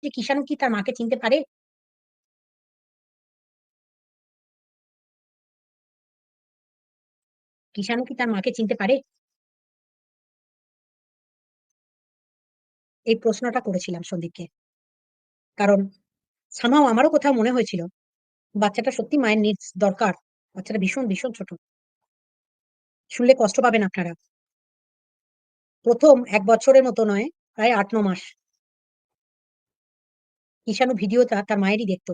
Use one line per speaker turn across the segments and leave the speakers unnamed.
যে কিষাণু কি তার মাকে চিনতে পারে? কিষাণু কি তার মাকে চিনতে পারে? এই প্রশ্নটা করেছিলাম সন্দীপকে। কারণ somehow আমারও কোথাও মনে হয়েছিল বাচ্চাটা সত্যি মায়ের নিডস দরকার। বাচ্চাটা ভীষণ, ভীষণ ছোট। শুনলে কষ্ট পাবেন আপনারা। ১ম ১ বছরের মতো নয়, প্রায় ৮-৯ মাস। কিষাণু ভিডিওটা তার মায়েরই দেখত।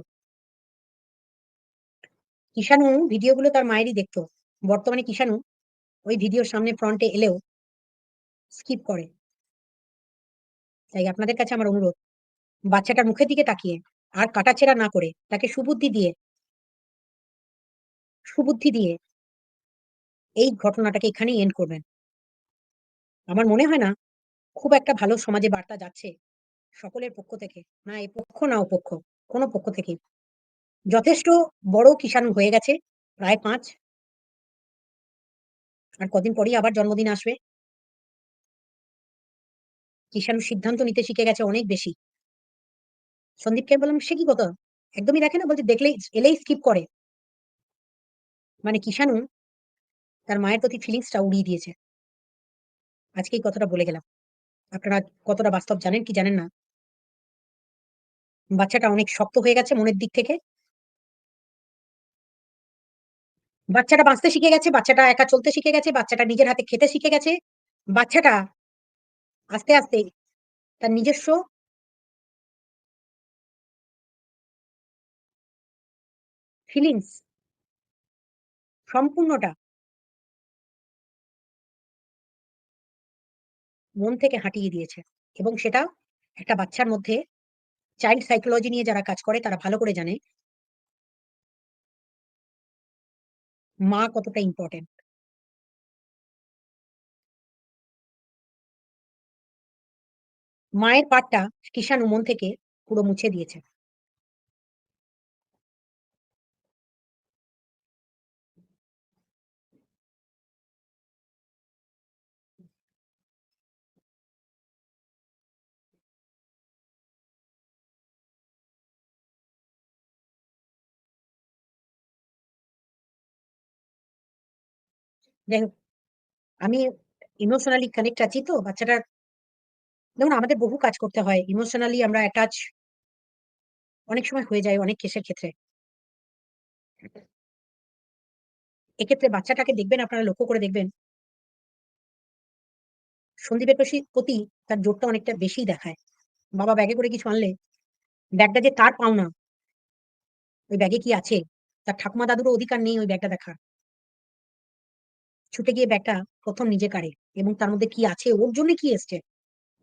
কিষাণু ভিডিওগুলো তার মায়েরই দেখত। বর্তমানে কিষাণু ওই ভিডিওর সামনে ফ্রন্টে এলেও স্কিপ করে। তাই আপনাদের কাছে আমার অনুরোধ, বাচ্চাটার মুখের দিকে তাকিয়ে আর কাটাছেঁড়া না করে তাকে সুবুদ্ধি দিয়ে এই ঘটনাটাকে এখানেই এন্ড করবেন। আমার মনে হয় না খুব একটা ভালো সমাজে বার্তা যাচ্ছে সকলের পক্ষ থেকে। না এ পক্ষ না ও পক্ষ, কোন পক্ষ থেকেই। যথেষ্ট বড় কিষাণু হয়ে গেছে, প্রায় ৫। আর কদিন পরেই আবার জন্মদিন আসবে। কিষাণু সিদ্ধান্ত নিতে শিখে গেছে অনেক বেশি। সন্দীপকে আমি বললাম, "সে কি কথা? একদমই দেখে না?" বলছে, "দেখলেই এলেই স্কিপ করে।" মানে কিষাণু তার মায়ের প্রতি ফিলিংসটা উড়িয়ে দিয়েছে। আজকে এই কথাটা বলে গেলাম। আপনারা কতটা বাস্তব জানেন কি জানেন না। বাচ্চাটা অনেক শক্ত হয়ে গেছে মনের দিক থেকে। বাচ্চাটা বাঁচতে শিখে গেছে, বাচ্চাটা একা চলতে শিখে গেছে, বাচ্চাটা নিজের হাতে খেতে শিখে গেছে। বাচ্চাটা আস্তে আস্তে তার নিজস্ব ফিলিংস সম্পূর্ণটা মন থেকে হাঁটিয়ে দিয়েছে। এবং সেটা একটা বাচ্চার মধ্যে চাইল্ড সাইকোলজি নিয়ে যারা কাজ করে তারা ভালো করে জানে মা কতটা ইম্পোর্টেন্ট। মায়ের পার্টটা কিষাণু মন থেকে পুরো মুছে দিয়েছে। যাই হোক, আমি ইমোশনালি কানেক্ট আছি তো বাচ্চাটার। দেখুন আমাদের বহু কাজ করতে হয়। ইমোশনালি আমরা অ্যাটাচ অনেক সময় হয়ে যাই অনেক কেসের ক্ষেত্রে। এক্ষেত্রে বাচ্চাটাকে দেখবেন আপনারা লক্ষ্য করে দেখবেন, সন্দীপের প্রতি তার জোরটা অনেকটা বেশিই দেখায়। বাবা ব্যাগে করে কিছু আনলে ব্যাগটা যে তার পাওনা, ওই ব্যাগে কি আছে? তার ঠাকুমা দাদুরও অধিকার নেই ওই ব্যাগটা দেখার। ছুটে গিয়ে ব্যাগটা ১ম নিজে কাড়ে এবং তার মধ্যে কি আছে, ওর জন্য কি এসছে,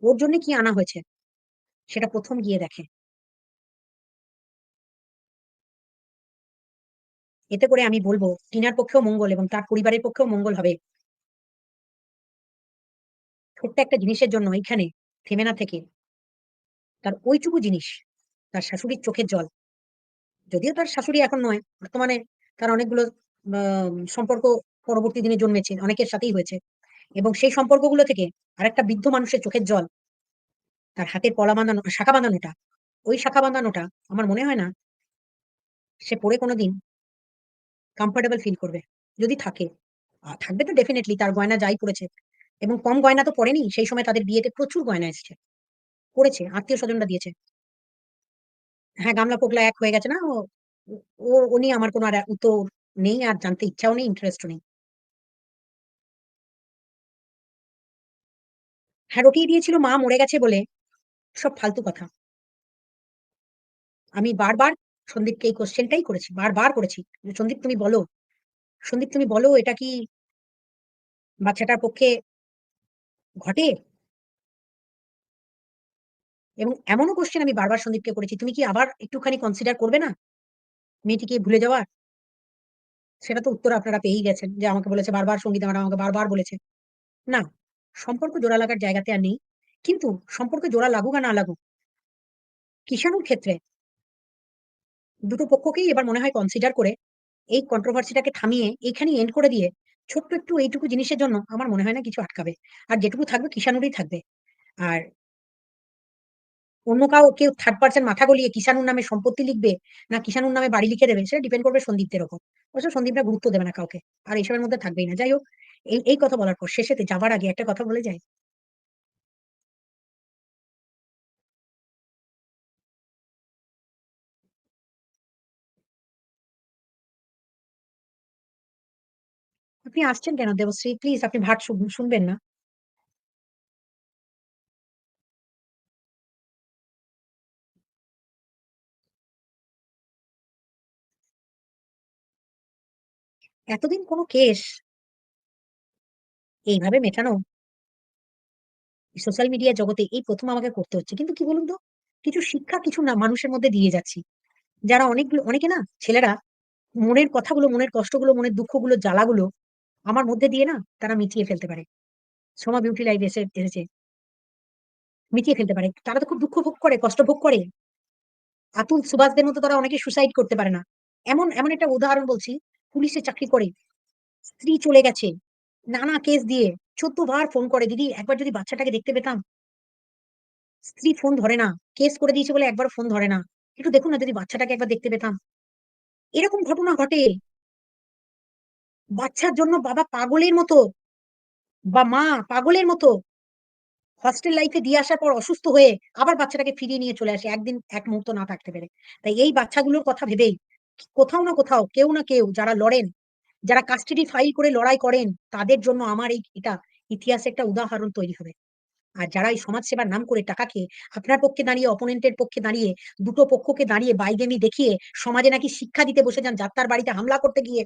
ওর জন্য কি আনা হয়েছে সেটা ১ম গিয়ে দেখে। এতে করে আমি বলব টিনার পক্ষেও মঙ্গল এবং তার পরিবারের পক্ষেও মঙ্গল হবে। ছোট্ট একটা জিনিসের জন্য এইখানে থেমে না থেকে তার ওইটুকু জিনিস, তার শাশুড়ির চোখের জল। যদিও তার শাশুড়ি এখন নয়, বর্তমানে তার অনেকগুলো সম্পর্ক পরবর্তী দিনে জন্মেছে। অনেকের সাথেই হয়েছে। এবং সেই সম্পর্কগুলো থেকে আরেকটা বৃদ্ধ মানুষের চোখের জল, তার হাতের পলা বাঁধানো শাখা বাঁধানোটা, ওই শাখা বাঁধানোটা আমার মনে হয় না সে পরে কোনদিন কমফোর্টেবল ফিল করবে। যদি থাকে। থাকবে তো ডেফিনিটলি তার গয়না যাই পড়েছে। এবং কম গয়না তো পড়েনি। সেই সময় তাদের বিয়েতে প্রচুর গয়না এসেছে। পড়েছে, আত্মীয়-স্বজনরা দিয়েছে। হ্যাঁ, গামলা পোকলা এক হয়ে গেছে না? ও ও ও নিয়ে আমার কোনো আর উত্তর নেই, আর জানতে ইচ্ছাও নেই, ইন্টারেস্টও নেই। হ্যাঁ, রটিয়ে দিয়েছিল মা মরে গেছে বলে। সব ফালতু কথা। আমি বারবার সন্দীপকে এই কোয়েশ্চেনটাই করেছি। বারবার করেছি। যে, সন্দীপ তুমি বলো এটা কি বাচ্চাটার পক্ষে ঘটে?" এবং এমনও কোয়েশ্চেন আমি বারবার সন্দীপকে করেছি, "তুমি কি আবার একটুখানি কনসিডার করবে না মেয়েটিকে ভুলে যাওয়ার?" সেটা তো উত্তর আপনারা পেয়েই গেছেন যে আমাকে বলেছে বারবার, সঙ্গীতা ম্যাডাম আমাকে বারবার বলেছে। না, সম্পর্ক জোড়া লাগার জায়গাতে আর নেই। কিন্তু সম্পর্কে জোড়া লাগুক আর না লাগুক, কিষাণুর ক্ষেত্রে দুটো পক্ষকেই এবার মনে হয় কনসিডার করে এই কন্ট্রোভার্সিটাকে থামিয়ে এইখানেই এন্ড করে দিয়ে ছোট্ট একটু এইটুকু জিনিসের জন্য আমার মনে হয় না কিছু আটকাবে। আর যেটুকু থাকবে কিষাণুরই থাকবে। আর অন্য কেউ থার্ড পারসন মাথা গলিয়ে কিষাণুর নামে সম্পত্তি লিখবে, না কিষাণুর নামে বাড়ি লিখে দেবে, সেটা ডিপেন্ড করবে সন্দীপদের ওপর। অবশ্য সন্দীপরা গুরুত্ব দেবে না কাউকে, আর এসবের মধ্যে থাকবেই না। যাই হোক, এই কথা বলার পর শেষেতে যাবার আগে একটা কথা বলে যাই। আপনি আসছেন কেন দেবশ্রী? প্লিজ আপনি ভাট শুনবেন না? এতদিন কোনো কেস এইভাবে মেটানো সোশ্যাল মিডিয়া জগতে এই প্রথম আমাকে করতে হচ্ছে। কিন্তু কি বলুন তো, কিছু শিক্ষা কিছু না মানুষের মধ্যে দিয়ে যাচ্ছি। যারা অনেকে না ছেলেরা মনের কথাগুলো, মনের কষ্টগুলো, মনের দুঃখগুলো, জ্বালাগুলো আমার মধ্যে দিয়ে না তারা মিটিয়ে ফেলতে পারে। সোমা বিউটি লাইভ এসেছে, মিটিয়ে ফেলতে পারে। তারা তো খুব দুঃখ ভোগ করে, কষ্ট ভোগ করে। আতুল সুভাষদের মতো তারা অনেকে সুসাইড করতে পারে না। এমন এমন একটা উদাহরণ বলছি, পুলিশে চাকরি করে, স্ত্রী চলে গেছে, নানা কেস দিয়ে 14 বার ফোন করে, দিদি একবার যদি বাচ্চাটাকে দেখতে পেতাম। স্ত্রী ফোন ধরে না, কেস করে দিয়েছে বলে একবার ফোন ধরে না, একটু দেখুন না যদি বাচ্চাটাকে একবার দেখতে পেতাম। এরকম ঘটনা ঘটে। বাচ্চার জন্য বাবা পাগলের মতো বা মা পাগলের মতো হস্টেল লাইফে দিয়ে আসার পর অসুস্থ হয়ে আবার বাচ্চাটাকে ফিরিয়ে নিয়ে চলে আসে, একদিন এক মুহূর্ত না থাকতে পেরে। তাই এই বাচ্চাগুলোর কথা ভেবেই কোথাও না কোথাও কেউ না কেউ যারা লড়েন, যারা কাস্টডি ফাইল করে লড়াই করেন, তাদের জন্য আমার এটা ইতিহাসে একটা উদাহরণ তৈরি হবে। আর যারা এই সমাজ সেবার নাম করে টাকা খেয়ে আপনার পক্ষে দাঁড়িয়ে অপোনেন্টের পক্ষে দাঁড়িয়ে দুটো পক্ষকে দাঁড়িয়ে বাইগেমি দেখিয়ে সমাজে নাকি শিক্ষা দিতে বসে যান, যার তার বাড়িতে হামলা করতে গিয়ে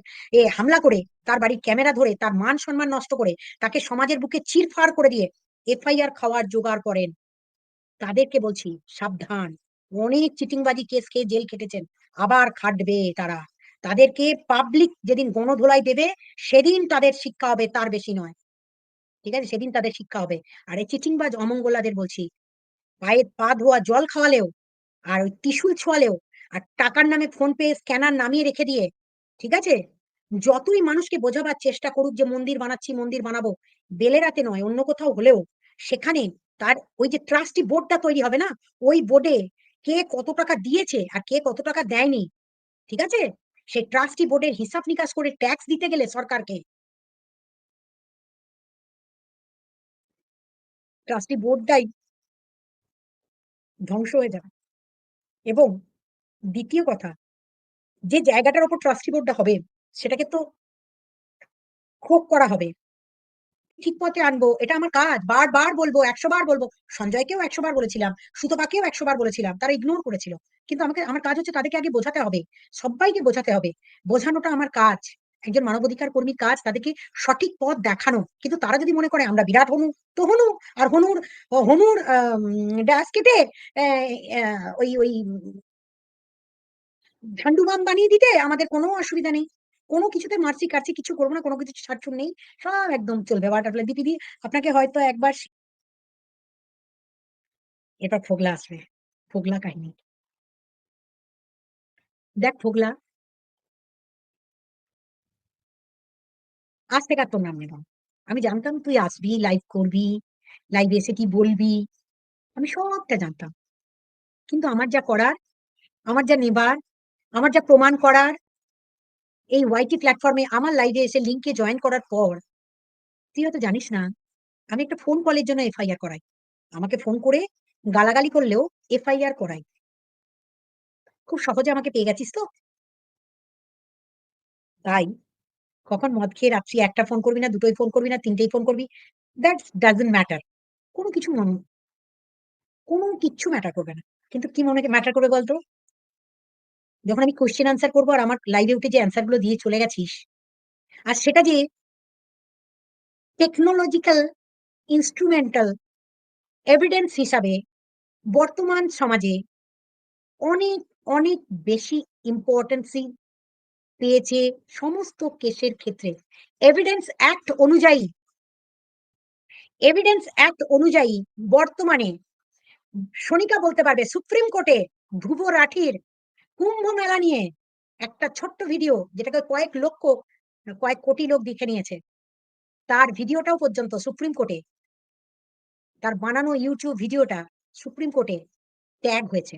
হামলা করে তার বাড়ির ক্যামেরা ধরে তার মান সম্মান নষ্ট করে তাকে সমাজের বুকে চিরফাড় করে দিয়ে এফআইআর খাওয়ার জোগাড় করেন, তাদেরকে বলছি সাবধান। অনেক চিটিংবাজি কেস খেয়ে জেল খেটেছেন, আবার খাটবে তারা। তাদেরকে পাবলিক যেদিন গণধোলাই দেবে সেদিন তাদের শিক্ষা হবে, তার বেশি নয়। ঠিক আছে, সেদিন তাদের শিক্ষা হবে। আর এই চিটিংবাজ অমঙ্গলাদের বলছি, পায়ে পা ধোয়া জল খাওয়ালেও আর ওই ত্রিশূল ছোঁয়ালেও আর টাকার নামে ফোন পে স্ক্যানার নামিয়ে রেখে দিয়ে, ঠিক আছে, যতই মানুষকে বোঝাবার চেষ্টা করুক যে মন্দির বানাচ্ছি মন্দির বানাবো, বেলেরাতে নয় অন্য কোথাও হলেও সেখানে তার ওই যে ট্রাস্টি বোর্ডটা তৈরি হবে না, ওই বোর্ডে কে কত টাকা দিয়েছে আর কে কত টাকা দেয়নি, ঠিক আছে, সেই ট্রাস্টি বোর্ডের হিসাব নিকাশ করে ট্যাক্স দিতে গেলে সরকারকে, ট্রাস্টি বোর্ডটাই ধ্বংস হয়ে যাবে। এবং দ্বিতীয় কথা, যে জায়গাটার উপর ট্রাস্টি বোর্ডটা হবে সেটাকে তো খোপ করা হবে, ঠিক পথে আনবো, এটা আমার কাজ। বারবার বলবো, 100 বার বলবো। সঞ্জয়কেও 100 বার বলেছিলাম, সুতপাকেও 100 বার বলেছিলাম, তারা ইগনোর করেছিল। কিন্তু আমার কাজ হচ্ছে তাদেরকে আগে বোঝাতে হবে, সবাইকে বোঝাতে হবে। বোঝানোটা আমার কাজ, একজন মানবাধিকার কর্মীর কাজ তাদেরকে সঠিক পথ দেখানো। কিন্তু তারা যদি মনে করে আমরা বিরাট হনু, তো হনু। আর হনুর ড্যাশ কেটে ওই ওই ঝান্ডু বাম বানিয়ে দিতে আমাদের কোনো অসুবিধা নেই। কোনো কিছুতে মার্সি কার্সি কিছু করবো না, কোনো কিছু ছাড়ছুড় নেই, সব একদম চলবে বাটারফ্লাই দিদি দিদি। আপনাকে হয়তো একবার এবার ফোগলা আসবে, ফোগলা কাহিনী। দেখ ফোগলা, আজ থেকে আর তোর নাম নেব না। আমি জানতাম তুই আসবি, লাইভ করবি, লাইভে এসে কি বলবি, আমি সবটা জানতাম। কিন্তু আমার যা করার, আমার যা নেবার, আমার যা প্রমাণ করার, এই ওয়াইটি প্ল্যাটফর্মে আমার লাইভে এসে লিঙ্কে জয়েন করার পর, তুই হয়তো জানিস না, আমি একটা ফোন কলের জন্য এফআইআর করাই। আমাকে ফোন করে গালাগালি করলেও এফআইআর করাই। খুব সহজে আমাকে পেয়ে গেছিস তো। তাই কখন মদ খেয়ে রাত্রি একটা ফোন করবি না, দুটোই ফোন করবি না, তিনটেই ফোন করবি, দ্যাট ডাজন্ট ম্যাটার। কোনো কিছু কোনো কিচ্ছু ম্যাটার করবে না। কিন্তু কি মনে ম্যাটার করবে বলতো, যখন আমি কোশ্চেন আনসার করবো আর আমার লাইভে উঠে যে অ্যান্সার গুলো দিয়ে চলে গেছিস, আর সেটা যে টেকনোলজিক্যাল ইনস্ট্রুমেন্টাল এভিডেন্স হিসাবে বর্তমান সমাজে অনেক অনেক বেশি ইম্পর্টেন্সি পেয়েছে সমস্ত কেসের ক্ষেত্রে। এভিডেন্স অ্যাক্ট অনুযায়ী, এভিডেন্স অ্যাক্ট অনুযায়ী বর্তমানে সনিকা বলতে পারবে সুপ্রিম কোর্টে ধ্রুব রাঠির কুম্ভ মেলা নিয়ে একটা ছোট্ট ভিডিও, যেটাকে কয়েক লক্ষ কয়েক কোটি লোক দেখে নিয়েছে, তার ভিডিওটাও পর্যন্ত সুপ্রিম কোর্টে, তার বানানো ইউটিউব ভিডিওটা সুপ্রিম কোর্টে ট্যাগ হয়েছে।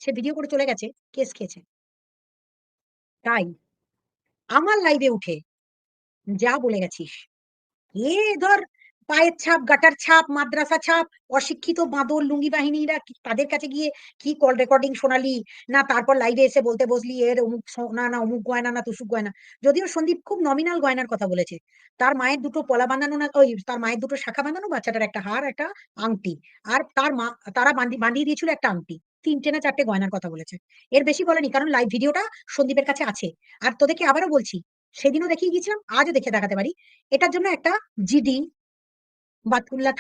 সে ভিডিও করে চলে গেছে, কেস খেয়েছে। তাই আমার লাইভে উঠে যা বলে গেছিস, এ ধর পায়ের ছাপ, গাটার ছাপ, মাদ্রাসা ছাপ, অশিক্ষিত বাঁদর লুঙ্গি বাহিনীরা তাদের কাছে গিয়ে কি কল রেকর্ডিং শোনালি? না তারপর লাইভে এসে বলতে বসলি এর অমুক সোনা না অমুক গয়না না তসুক গয়না। যদিও সন্দীপ খুব নমিনাল গয়নার কথা বলেছে। তার মায়ের দুটো পলা বাঁধানো না ওই তার মায়ের দুটো শাখা বাঁধানো, বাচ্চাটার একটা হার, একটা আংটি। আর তার মা তারা বাঁধিয়ে দিয়েছিল একটা আংটি। ৩ টে না ৪ টে গয়নার কথা বলেছে। এর বেশি বলেনি কারণ লাইভ ভিডিওটা সন্দীপের কাছে আছে। আর তোদেরকে আবারও বলছি, সেদিনও দেখিয়ে গেছিলাম, আজও দেখে দেখাতে পারি। এটার জন্য একটা জিডি বাথুল্লা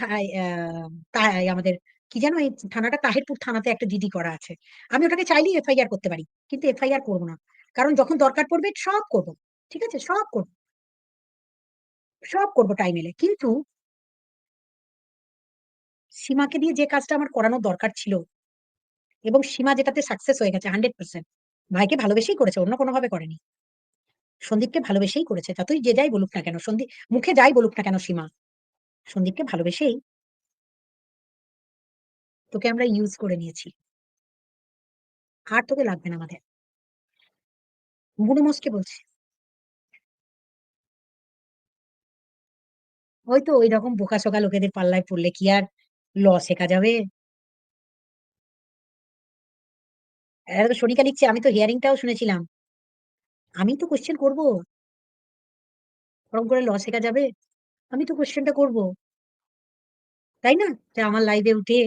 আমাদের কি যেন এই থানাটা তাহিরপুর থানাতে একটা জিডি করা আছে। আমি ওটাকে চাইলেই এফআইআর করতে পারি, কিন্তু এফআইআর করবো না। কারণ যখন দরকার পড়বে সব করবো। ঠিক আছে, সব করবো, সব করবো টাইম এলে। কিন্তু সীমাকে দিয়ে যে কাজটা আমার করানোর দরকার ছিল, এবং সীমা যেটাতে সাকসেস হয়ে গেছে 100%। ভাইকে ভালোবেসেই করেছে, অন্য কোনো ভাবে করেনি। সন্দীপকে ভালোবেসেই করেছে, যতই যে যাই বলুক না কেন সন্দীপ, মুখে যাই বলুক না কেন সীমা, সন্দীপকে ভালোবেসেই তোকে আমরা ইউজ করে নিয়েছি। আর তোকে লাগবে না আমাদের। বুনো মোষকে বলছি। ওই তো ঐরকম বোকাশোকা লোকেদের পাল্লায় পড়লে কি আর ল শেখা যাবে? এরা তো সনিকা লিখছে, আমি তো হিয়ারিংটাও শুনেছিলাম। আমি তো কোশ্চেন করবো। ওরকম করে ল শেখা যাবে? আমি তো কোশ্চেনটা করবো, তাই না? যে আমার লাইভে উঠে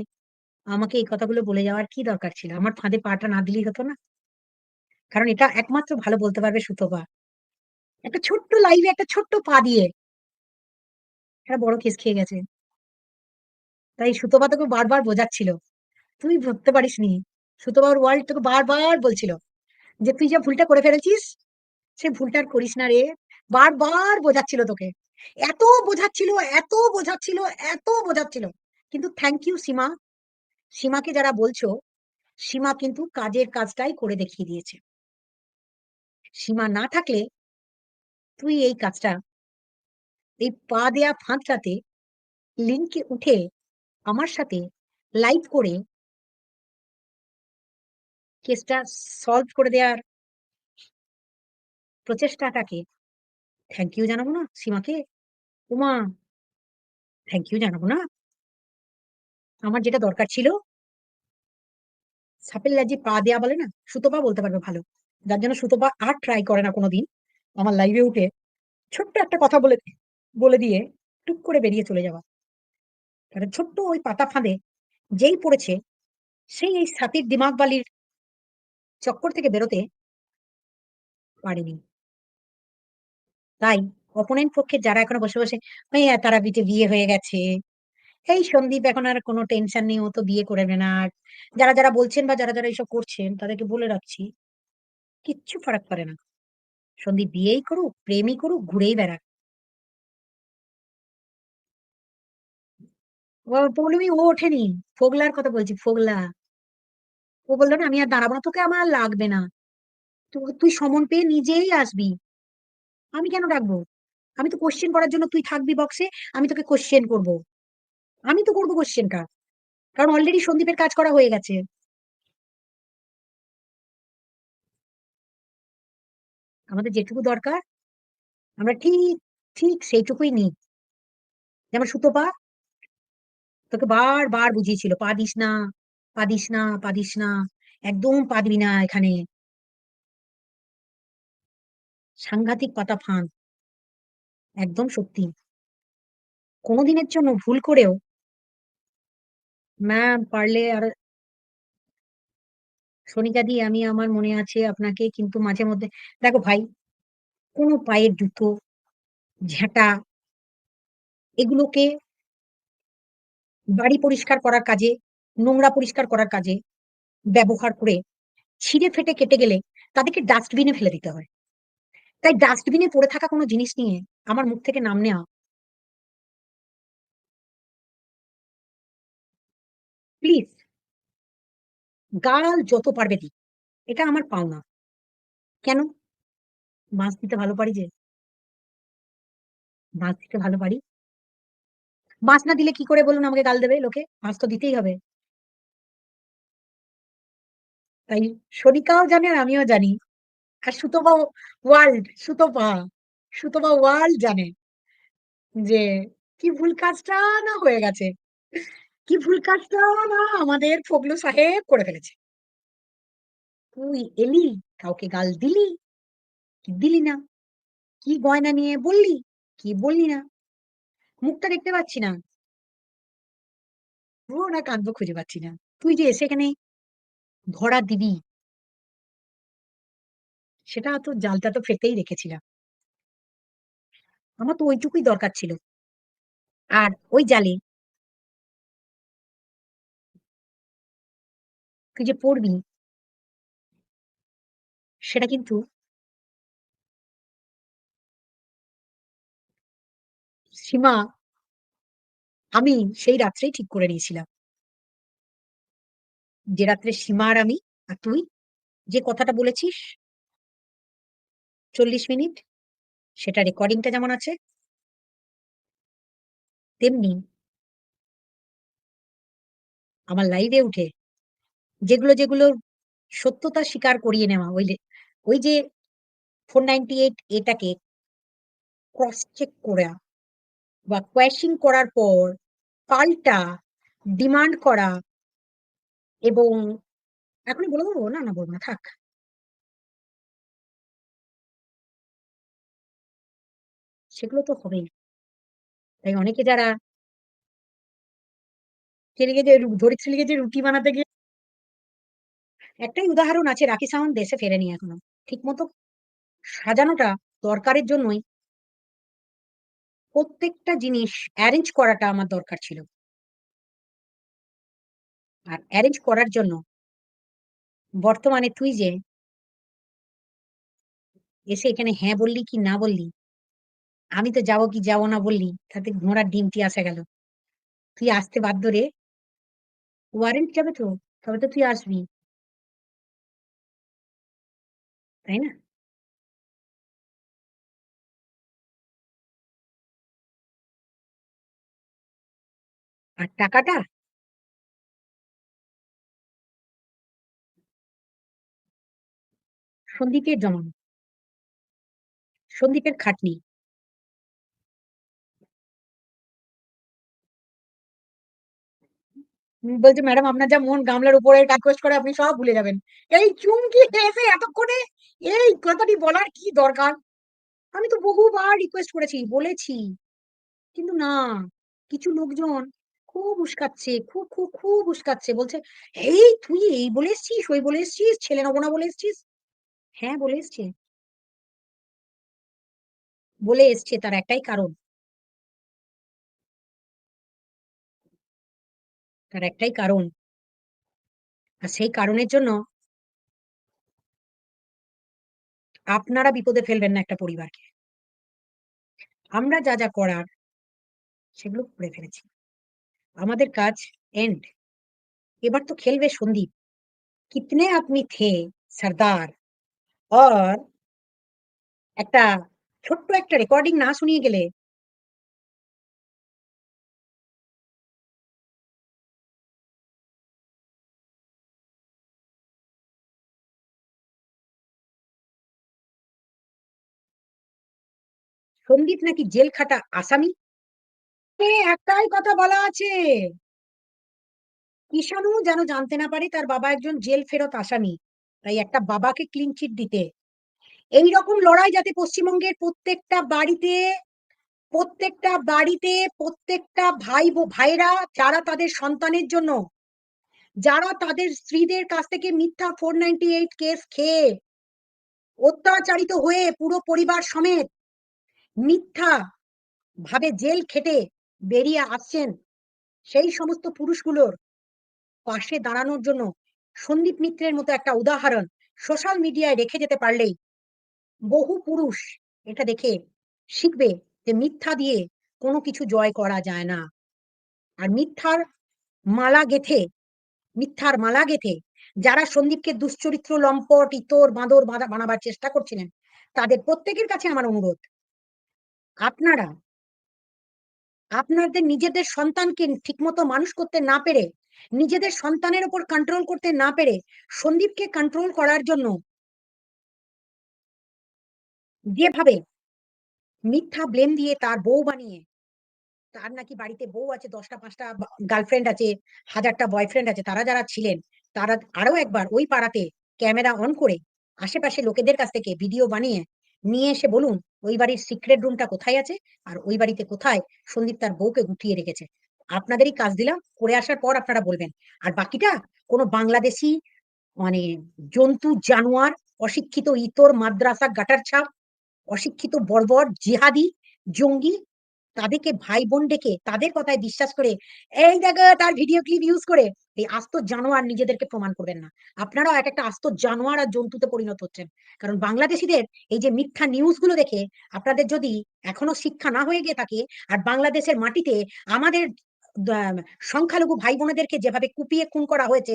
আমাকে এই কথাগুলো বলে যাওয়ার কি দরকার ছিল? আমার ফাঁদে পাটা না দিলেই হতো না? কারণ এটা একমাত্র ভালো বলতে পারবে সুতপা। একটা ছোট্ট লাইভে একটা ছোট্ট পা দিয়ে একটা বড় কেস খেয়ে গেছে। তাই সুতপা তোকে বারবার বোঝাচ্ছিল, তুই ভাবতে পারিসনি। সুতপা ওর ওয়ার্ল্ড তোকে বারবার বলছিল যে তুই যা ভুলটা করে ফেলেছিস, সে ভুলটা আর করিস না রে। বারবার বোঝাচ্ছিল তোকে, এত বোঝাচ্ছিল, এত বোঝাচ্ছিল, এত বোঝাচ্ছিল। কিন্তু থ্যাংক ইউ সীমা। সীমাকে যারা বলছো, সীমা কিন্তু কাজের কাজটাই করে দেখিয়ে দিয়েছে। সীমা না থাকলে তুই এই কাজটা, এই পা দেয়া ফাঁদটাতে লিঙ্কে উঠে আমার সাথে লাইভ করে কেসটা সলভ করে দেওয়ার প্রচেষ্টাটাকে থ্যাংক ইউ জানাবো না সীমাকে? উমা, থ্যাংক ইউ জানাবো না? আমার যেটা দরকার ছিল, সাপের ল্যাজে পা দেয়া বলে না, সুতপা বলতে পারবে ভালো। যার জন্য সুতপা আর ট্রাই করে না কোনোদিন আমার লাইভে উঠে ছোট্ট একটা কথা বলে বলে দিয়ে টুক করে বেরিয়ে চলে যাওয়া। কারণ ছোট্ট ওই পাতা ফাঁদে যেই পড়েছে, সেই এই ছাতির দিমাগ বালির চক্কর থেকে বেরোতে পারেনি। তাই অপোনেন্ট পক্ষে যারা এখনো বসে বসে ওই তারা বিয়ে হয়ে গেছে, এই সন্দীপ এখন আর কোনো টেনশন নেই, ও তো বিয়ে করবে না। আর যারা যারা বলছেন বা যারা যারা এইসব করছেন তাদেরকে বলে রাখছি, কিচ্ছু ফারাক করে না। সন্দীপ বিয়েই করুক, প্রেমই করুক, ঘুরেই বেড়াক। পৌলমী ও ওঠেনি, ফোগলার কথা বলছি, ফোগলা। ও বললো না আমি আর দাঁড়াবো না, তোকে আমার আর লাগবে না। তুই সমন পেয়ে নিজেই আসবি। আমি কেন ডাকবো? আমি তো কোশ্চেন করার জন্য তুই থাকবি বক্সে, আমি তোকে কোশ্চেন করবো। আমি তো করবো কোশ্চেনটা, কারণ অলরেডি সন্দীপের কাজ করা হয়ে গেছে। আমাদের যেটুকু দরকার আমরা ঠিক ঠিক সেইটুকুই নিই। যেমন সুতপা তোকে বারবার বুঝিয়েছিল, পা দিস না, পা দিস না, পা দিস না, একদম পা দিবি না এখানে। সাংঘাতিক পাতা ফাঁদ, একদম সত্যি। কোনোদিনের জন্য ভুল করেও ম্যাম পারলে আর সনিকা দি, আমি আমার মনে আছে আপনাকে কিন্তু মাঝে মধ্যে, দেখো ভাই, কোনো পায়ের জুতো, ঝেঁটা, এগুলোকে বাড়ি পরিষ্কার করার কাজে, নোংরা পরিষ্কার করার কাজে ব্যবহার করে ছিঁড়ে ফেটে কেটে গেলে তাদেরকে ডাস্টবিনে ফেলে দিতে হয়। তাই ডাস্টবিনে পড়ে থাকা কোনো জিনিস নিয়ে আমার মুখ থেকে নাম নেওয়া, প্লিজ। গাল যত পারবে দিক, এটা আমার পাওনা। কেন? মাছ দিতে ভালো পারি যে, মাছ দিতে ভালো পারি। মাছ না দিলে কি করে বলুন আমাকে গাল দেবে লোকে? মাছ তো দিতেই হবে। তাই সনিকাও জানে আর আমিও জানি। আর সুতপা ওয়ার্ল্ড জানে যে কি ভুল কাজটা না হয়ে গেছে। কি ভুল কাজটা না আমাদের ফগলু সাহেব করে ফেলেছে। তুই এলি, কাউকে গাল দিলি, কি দিলি না? কি গয়না নিয়ে বললি, কি বললি না? মুখটা দেখতে পাচ্ছি না। ভ্রু না কাঁদবো খুঁজে পাচ্ছি না। তুই যে এসে এখানে ধরা দিবি, সেটা তো জালটা তো ফেটেই রেখেছিলাম। আমার তো ওইটুকুই দরকার ছিল। আর ওই জালে তুই যে পড়বি, সেটা কিন্তু সীমা, আমি সেই রাত্রেই ঠিক করে নিয়েছিলাম। যে রাত্রে সীমা আর আমি আর তুই যে কথাটা বলেছিস 40 মিনিট, সেটা রেকর্ডিংটা যেমন আছে, তেমনি আমার লাইভে উঠে যেগুলো সত্যতা স্বীকার করিয়ে নেওয়া, ওই যে 498 এটাকে ক্রস চেক করা বা কোয়েশ্চেন করার পর পাল্টা ডিমান্ড করা, এবং এখনই বলে দেবো, না না বলবো না, থাক। সেগুলো তো হবেই। তাই অনেকে যারা ধরিত্রী লিগে যে রুটি বানাতে গিয়ে, একটাই উদাহরণ আছে, রাখি সাওয়ান্ত দেশে ফেরেনি এখনো। ঠিক মতো সাজানোটা দরকারের জন্যই প্রত্যেকটা জিনিস অ্যারেঞ্জ করাটা আমার দরকার ছিল। আর অ্যারেঞ্জ করার জন্য বর্তমানে তুই যে এসে এখানে হ্যাঁ বললি কি না বললি, আমি তো যাবো কি যাবো না বললি, তাতে ঘোড়ার ডিমটি আসা গেল। তুই আসতে বাধ্য রে। ওয়ারেন্ট যাবে তো, তবে তো তুই আসবি, তাই না? আর টাকাটা সন্দীপের জমানো, সন্দীপের খাটনি। বলছে ম্যাডাম আপনার যা মন গামলার উপরে কাজ করে আপনি সব ভুলে যাবেন। এই চুমকি এসে এতক্ষণে এই কথাটি বলার কি দরকার? আমি তো বহুবার রিকোয়েস্ট করেছি, বলেছি, কিন্তু না, কিছু লোকজন খুব উস্কাচ্ছে, খুব খুব খুব উস্কাচ্ছে, বলছে এই তুই এই বলে এসছিস, ওই বলে এসছিস, ছেলে নেবো না বলে এসছিস। হ্যাঁ বলে এসছে, বলে এসছে, তার একটাই কারণ, তার একটাই কারণ। আর সেই কারণের জন্য আপনারা বিপদে ফেলবেন না একটা পরিবারকে। আমরা যা যা করার সেগুলো করে ফেলেছি, আমাদের কাজ এন্ড। এবার তো খেলবে সন্দীপ। কিতনে আদমি থে সর্দার, আর একটা ছোট্ট একটা রেকর্ডিং না শুনিয়ে গেলে। সন্দীপ নাকি জেল খাটা আসামি। একটাই কথা বলা আছে, ঈশানু যেন জানতে না পারে তার বাবা একজন জেল ফেরত আসামি। তাই একটা বাবাকে ক্লিন চিট দিতে, এই রকম লড়াই যাতে পশ্চিমবঙ্গের প্রত্যেকটা বাড়িতে প্রত্যেকটা ভাইরা যারা তাদের সন্তানের জন্য, যারা তাদের স্ত্রীদের কাছ থেকে মিথ্যা 498 কেস খেয়ে অত্যাচারিত হয়ে পুরো পরিবার সমেত মিথ্যা ভাবে জেল খেটে বেরিয়ে আসছেন, সেই সমস্ত পুরুষগুলোর পাশে দাঁড়ানোর জন্য সন্দীপ মিত্রের মতো একটা উদাহরণ সোশ্যাল মিডিয়ায় রেখে যেতে পারলেই বহু পুরুষ এটা দেখে শিখবে যে মিথ্যা দিয়ে কোনো কিছু জয় করা যায় না। আর মালা গেথে মিথ্যার মালা গেথে যারা সন্দীপকে দুশ্চরিত্র, লম্পট, ইতর বাঁদর বানাবার চেষ্টা করছিলেন, তাদের প্রত্যেকের কাছে আমার অনুরোধ, আপনারা আপনাদের নিজেদের সন্তানকে ঠিকমতো মানুষ করতে না পেরে নিজেদের সন্তানের উপর কন্ট্রোল করতে না পেরে সন্দীপকে কন্ট্রোল করার জন্য যেভাবে মিথ্যা ব্লেম দিয়ে তার বউ বানিয়ে, তার নাকি বাড়িতে বউ আছে, ১০টা ৫টা গার্লফ্রেন্ড আছে, ১০০০টা বয়ফ্রেন্ড আছে, তারা যারা ছিলেন তারা আরো একবার ওই পাড়াতে ক্যামেরা অন করে আশেপাশে লোকেদের কাছ থেকে ভিডিও বানিয়ে নিয়ে এসে বলুন ওই বাড়ির সিক্রেট রুমটা কোথায় আছে আর ওই বাড়িতে কোথায় সন্দীপ তার বউকে গুটিয়ে রেখেছে। আপনাদেরই কাজ দিলাম, করে আসার পর আপনারা বলবেন। আর বাকিটা কোনো বাংলাদেশি মানে জন্তু জানোয়ার, অশিক্ষিত ইতর মাদ্রাসা গাটার ছাপ, অশিক্ষিত বর্বর জিহাদি জঙ্গি, তাদেরকে ভাই বোন ডেকে তাদের কথায় বিশ্বাস করে এই দেখো তার ভিডিও ক্লিপ ইউজ করে এই আস্ত জানোয়ার নিজেদেরকে প্রমাণ করবেন না। আপনারাও এক একটা আস্ত জানোয়ার আর জন্তুতে পরিণত হচ্ছেন। কারণ বাংলাদেশিদের এই যে মিথ্যা নিউজ গুলো দেখে আপনাদের যদি এখনো শিক্ষা না হয়ে গিয়ে থাকে, আর বাংলাদেশের মাটিতে আমাদের সংখ্যালঘু ভাই বোনেদেরকে যেভাবে কুপিয়ে খুন করা হয়েছে,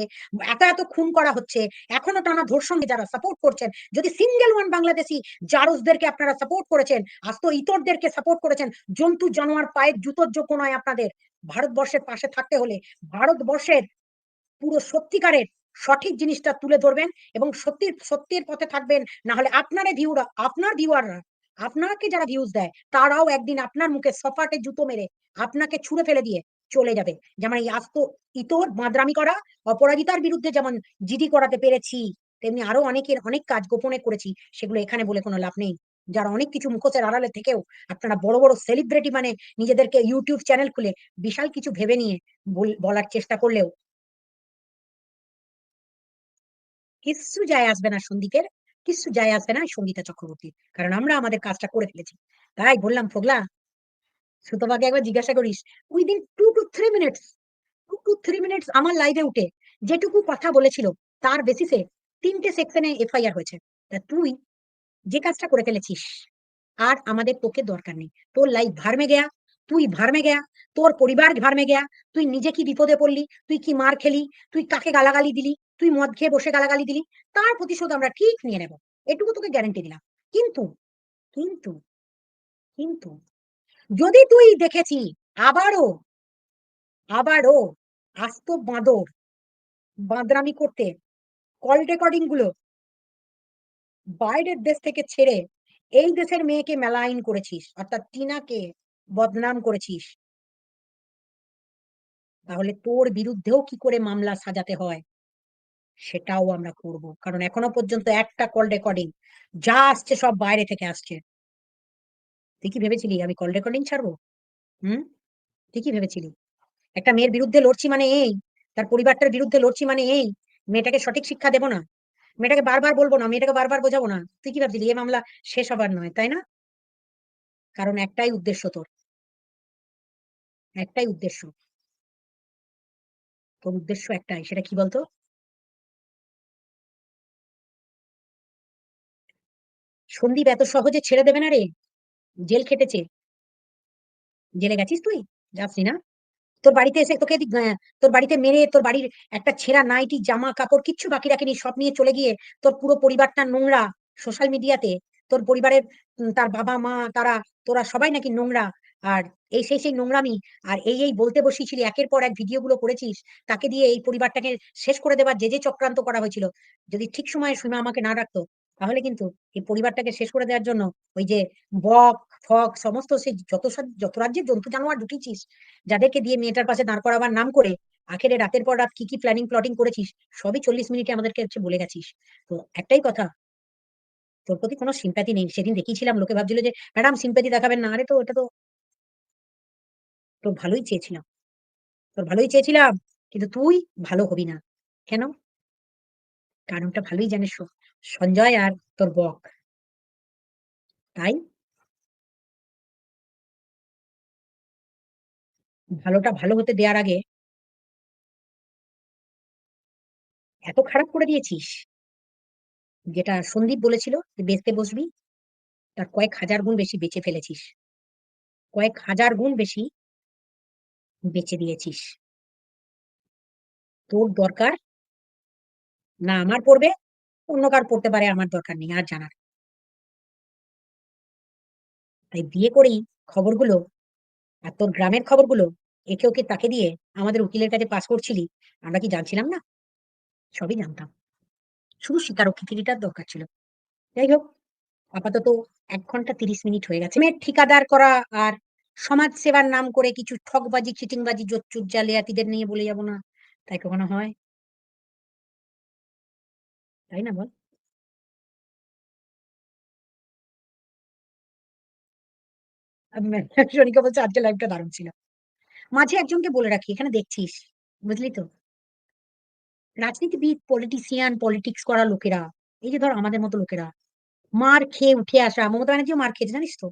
এত এত খুন করা হচ্ছে, এখনো টানা ধর্ষণকে যারা সাপোর্ট করছেন, যদি সিঙ্গেল ওয়ান বাংলাদেশি জারজদেরকে আপনারা সাপোর্ট করেছেন, আস্ত ইতরদেরকে সাপোর্ট করেছেন, জন্তু জানোয়ার পায়ের জুতোর যোগ্য নয় আপনাদের। ভারতবর্ষের পাশে থাকতে হলে ভারতবর্ষের পুরো সত্যিকারের সঠিক জিনিসটা তুলে ধরবেন এবং সত্যির সত্যের পথে থাকবেন। না হলে আপনার ভিউয়াররা, আপনাকে যারা ভিউজ দেয় তারাও একদিন আপনার মুখে সপাটে জুতো মেরে আপনাকে ছুঁড়ে ফেলে দিয়ে চলে যাবে। যেমন এই আস্ত ইতর মাদ্রামি করা অপরাজিতার বিরুদ্ধে যেমন জিডি করাতে পেরেছি, তেমনি আরো অনেকের অনেক কাজ গোপনে করেছি, সেগুলো এখানে বলে কোনো লাভ নেই। যারা অনেক কিছু মুখোশের আড়ালে থেকেও আপনারা বড় বড় সেলিব্রিটি মানে নিজেদেরকে ইউটিউব চ্যানেল খুলে বিশাল কিছু ভেবে নিয়ে বলার চেষ্টা করলেও কিচ্ছু যায় আসবে না সন্দীপের, কিচ্ছু যায় আসবে না সঙ্গীতা চক্রবর্তীর। কারণ আমরা আমাদের কাজটা করে ফেলেছি। তাই বললাম ফোগলা, সুতপাকে একবার জিজ্ঞাসা করিস within 2 to 3 minutes, 2 to 3 minutes আমার লাইভে উঠে যেটুকু কথা বলেছিল তার বেসিসে 3টে সেকশনে এফআইআর হয়েছে। তা তুই যে কাজটা করে ফেলেছিস আর আমাদের তোকে দরকার নেই। তোর লাইফ ভার মে গেয়া, তুই ভার মে গেয়া, তোর পরিবার ভার মে গেয়া, তুই নিজে কি বিপদে পড়লি, তুই কি মার খেলি, তুই কাকে গালাগালি দিলি, তুই মদ খেয়ে বসে গালাগালি দিলি, তার প্রতিশোধ আমরা ঠিক নিয়ে নেব, এটুকু তোকে গ্যারান্টি দিলাম। কিন্তু কিন্তু কিন্তু যদি তুই দেখেছি আবারও আবারও আস্ত বাঁদর বাঁদরামি করতে কল রেকর্ডিং গুলো বাইরের দেশ থেকে ছেড়ে এই দেশের মেয়েকে মেলাইন করেছিস, অর্থাৎ টিনাকে বদনাম করেছিস, তাহলে তোর বিরুদ্ধেও কি করে মামলা সাজাতে হয় সেটাও আমরা করব। কারণ এখনো পর্যন্ত একটা কল রেকর্ডিং, যা আসছে সব বাইরে থেকে আসছে। তুই কি ভেবেছিলি আমি কল রেকর্ডিং ছাড়বো? হুম, তুই কি ভেবেছিলি একটা মেয়ের বিরুদ্ধে লড়ছি মানে এই, তার পরিবারটার বিরুদ্ধে লড়ছি মানে এই মেয়েটাকে সঠিক শিক্ষা দেবো না, মেয়েটাকে বারবার বলবো না, মেয়েটাকে বারবার বোঝাবো না? তুই কি ভাবছিলি এ মামলা শেষ হবার নয়, তাই না? কারণ একটাই উদ্দেশ্য তোর, একটাই উদ্দেশ্য, তোর উদ্দেশ্য একটাই, সেটা কি বলতো? সন্দীপ এত সহজে ছেড়ে দেবে না রে। জেল খেটেছে। জেলে গেছিস তুই? যাসনি না? তোর বাড়িতে এসে তোকে তোর বাড়িতে মেরে তোর বাড়ির একটা ছেঁড়া নাইটি জামা কাপড় কিচ্ছু বাকি রাখেনি, সব নিয়ে চলে গিয়ে তোর পুরো পরিবারটা নোংরা সোশ্যাল মিডিয়াতে, তোর পরিবারের তার বাবা মা তারা, তোরা সবাই নাকি নোংরা। আর এই সেই নোংরামি, আর এই বলতে বসিয়েছিলি, একের পর এক ভিডিও গুলো করেছিস, তাকে দিয়ে এই পরিবারটাকে শেষ করে দেবার যে চক্রান্ত করা হয়েছিল, যদি ঠিক সময়ে সীমা আমাকে না রাখতো তাহলে কিন্তু এই পরিবারটাকে শেষ করে দেওয়ার জন্য ওই যে বক ফক সমস্ত সেই যত রাজ্যের জন্তু জানোয়ার ঢুকিয়েছিস, যাদেরকে দিয়ে মেয়েটার পাশে দাঁড় করাবার নাম করে আখেরে রাতের পর রাত কি কি প্ল্যানিং প্লটিং করেছিস, সবই 40 মিনিটে আমাদেরকে হচ্ছে বলে গেছিস। তো একটাই কথা, তোর প্রতি কোনো সিম্প্যাথি নেই। সেদিন দেখিয়েছিলাম, লোকে ভাবছিল যে ম্যাডাম সিম্প্যাথি দেখাবেন না, আরে তো ওটা তো তোর ভালোই চেয়েছিলাম, তোর ভালোই চেয়েছিলাম, কিন্তু তুই ভালো হবি না। কেন? কারণটা ভালোই জানিস, সঞ্জয় আর তোর বক। তাই ভালোটা ভালো হতে দেওয়ার আগে এত খারাপ করে দিয়েছিস। যেটা সন্দীপ বলেছিল যে বেচতে বসবি, তার কয়েক হাজার গুণ বেশি বেচে ফেলেছিস, কয়েক হাজার গুণ বেশি বেচে দিয়েছিস। তোর দরকার না আমার পড়বে, অন্য কার পড়তে পারে, আমার দরকার নেই আর জানার। তাই বিয়ে করেই খবরগুলো আর তোর গ্রামের খবরগুলো একে ওকে তাকে দিয়ে আমাদের উকিলের কাছে পাস করছিলি, আমরা কি জানছিলাম না? সবই জানতাম। শুধু স্বীকারোক্তিটার দরকার ছিল। যাই হোক, আপাতত ১ ঘন্টা ৩০ মিনিট হয়ে গেছে। ঠিকাদার করা আর সমাজ সেবার নাম করে কিছু ঠগবাজি, চিটিংবাজি, জোচ্চুর জালিয়াতিদের নিয়ে বলে যাব না। তাই কখনো হয়? তাই না বল? সনিকা বলছে আজকের লাইভটা দারুণ ছিল। মাঝে একজনকে বলে রাখি, এখানে দেখছিস, বুঝলি তো? রাজনীতিবিদ, পলিটিশিয়ান, পলিটিক্স করা লোকেরা, এই যে ধর আমাদের মতো লোকেরা, মার খেয়ে উঠে আসা, মমতা ব্যানার্জিও মার খেয়েছে জানিস তো?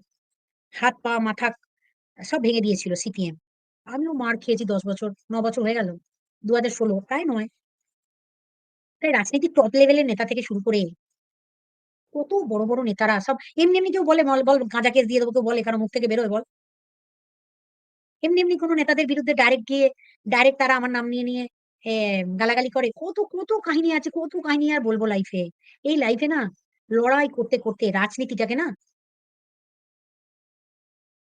হাত, পা, মাথা সব ভেঙে দিয়েছিল সিপিএম। আমিও মার খেয়েছি ১০ বছর, ৯ বছর হয়ে গেল। ২০১৬ প্রায় নয়। তাই রাজনীতির টপ লেভেলের নেতা থেকে শুরু করে কত বড়, বড় নেতারা সব এমনি, এমনি কেউ বলে বল গাঁজা কেস দিয়ে দেবো কেউ বলে কারো মুখ থেকে বেরোয় বল? এমনি, এমনি কোন নেতাদের বিরুদ্ধে ডাইরেক্ট গিয়ে ডাইরেক্ট তারা আমার নাম নিয়ে গালাগালি করে? কত, কত কাহিনী আছে, কত কাহিনী আর বলবো লাইফে। এই লাইফে না লড়াই করতে, করতে রাজনীতিটাকে না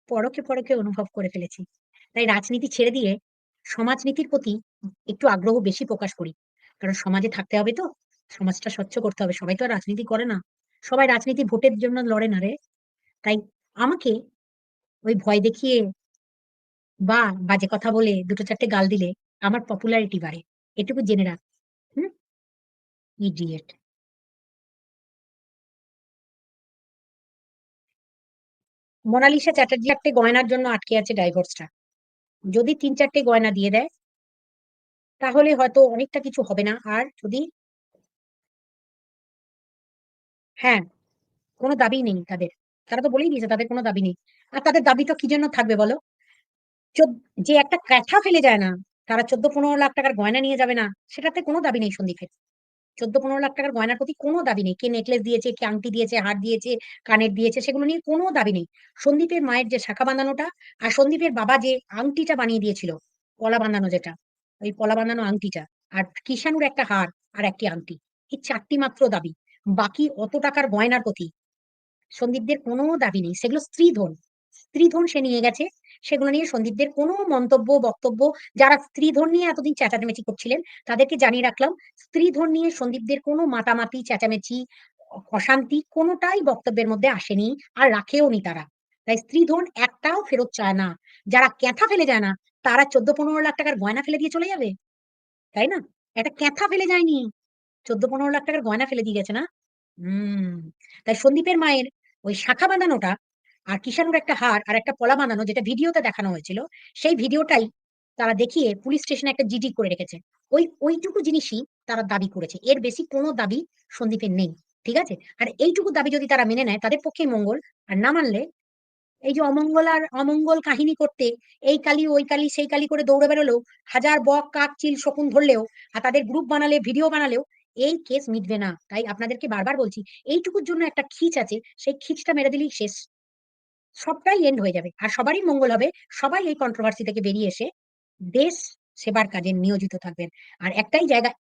পরোক্ষে, পরোক্ষে অনুভব করে ফেলেছি। তাই রাজনীতি ছেড়ে দিয়ে সমাজনীতির প্রতি একটু আগ্রহ বেশি প্রকাশ করি। কারণ সমাজে থাকতে হবে তো। সমাজটা স্বচ্ছ করতে হবে। সবাই তো আর রাজনীতি করে না। সবাই রাজনীতি ভোটের জন্য লড়ে না রে। তাই আমাকে ওই ভয় দেখিয়ে বা বাজে কথা বলে ২ টো ৪ টে গাল দিলে আমার পপুলারিটি বাড়ে। এটুকু জেনে রাখ। হুম? ইডিয়েট। মোনালিসা চ্যাটার্জি ৪ টে গয়নার জন্য আটকে আছে ডাইভোর্সটা। যদি ৩-৪ টে গয়না দিয়ে দেয় তাহলে হয়তো অনেকটা কিছু হবে না। আর যদি হ্যাঁ, কোন দাবিই নেই তাদের। তারা তো বলেই দিয়েছে তাদের কোন দাবি নেই। আর তাদের দাবিটা কি জন্য থাকবে বলো? চোদ যে একটা ক্যাঠা ফেলে যায় না, তারা ১৪-১৫ লাখ টাকার গয়না নিয়ে যাবে না, সেটাতে কোন দাবি নেই সন্দীপের। ১৪-১৫ লাখ টাকার গয়নার প্রতি কোন দাবি নেই। কে নেকলেস দিয়েছে, কে আংটি দিয়েছে, হার দিয়েছে, কানের দিয়েছে সেগুলো নিয়ে কোন দাবি নেই। সন্দীপের মায়ের যে শাখা বাঁধানোটা আর সন্দীপের বাবা যে আংটিটা বানিয়ে দিয়েছিল, পলা বাঁধানো যেটা, ওই পলা বাঁধানো আংটিটা আর কৃষাণুর একটা হার আর একটি আংটি। এই ৪ টি মাত্র দাবি। বাকি অত টাকার গয়নার প্রতি সন্দীপদের কোনো দাবি নেই। সেগুলো স্ত্রীধন। স্ত্রীধন সে নিয়ে গেছে। সেগুলো নিয়ে সন্দীপদের কোনো মন্তব্য, বক্তব্য যারা স্ত্রীধন নিয়ে এতদিন চেঁচামেচি করছিলেন, তাদেরকে জানিয়ে রাখলাম, স্ত্রীধন নিয়ে সন্দীপদের কোনো মাতামাতি, চেঁচামেচি, অশান্তি কোনটাই বক্তব্যের মধ্যে আসেনি, আর রাখেওনি তারা। তাই স্ত্রীধন একটাও ফেরত চায় না। যারা ক্যাথা ফেলে যায় না, তারা ১৪-১৫ লাখ টাকার গয়না ফেলে দিয়ে চলে যাবে। তাই না? একটা ক্যাথা ফেলে যায়নি। ১৪-১৫ লাখ টাকার গয়না ফেলে দিয়ে গেছে না? হুম। তাই সন্দীপের মায়ের ওই শাখা বাঁধানোটা আর কিষাণুর একটা হার আর একটা পলা বাঁধানো যেটা ভিডিওতে দেখানো হয়েছিল, সেই ভিডিওটাই তারা দেখিয়ে পুলিশ স্টেশনে একটা জিডি করে রেখেছে। ওইটুকু জিনিসই তারা দাবি করেছে। এর বেশি কোনো দাবি সন্দীপের নেই। ঠিক আছে? আর এইটুকু দাবি যদি তারা মেনে নেয় তাদের পক্ষেই মঙ্গল। আর না মানলে এই যে অমঙ্গল আর অমঙ্গল কাহিনী করতে এই কালি, ওই কালি, সেই কালি করে দৌড়ে বেরোলেও হাজার বক, কাক, চিল, শকুন ধরলেও আর তাদের গ্রুপ বানালে, ভিডিও বানালেও এই কেস মিটবে না। তাই আপনাদেরকে বারবার বলছি, এইটুকুর জন্য একটা খিচ আছে, সেই খিচটা মেরে দিলেই শেষ। সবটাই এন্ড হয়ে যাবে। আর সবারই মঙ্গল হবে। সবাই এই কন্ট্রোভার্সি থেকে বেরিয়ে এসে দেশ সেবার কাজে নিয়োজিত থাকবেন। আর একটাই জায়গা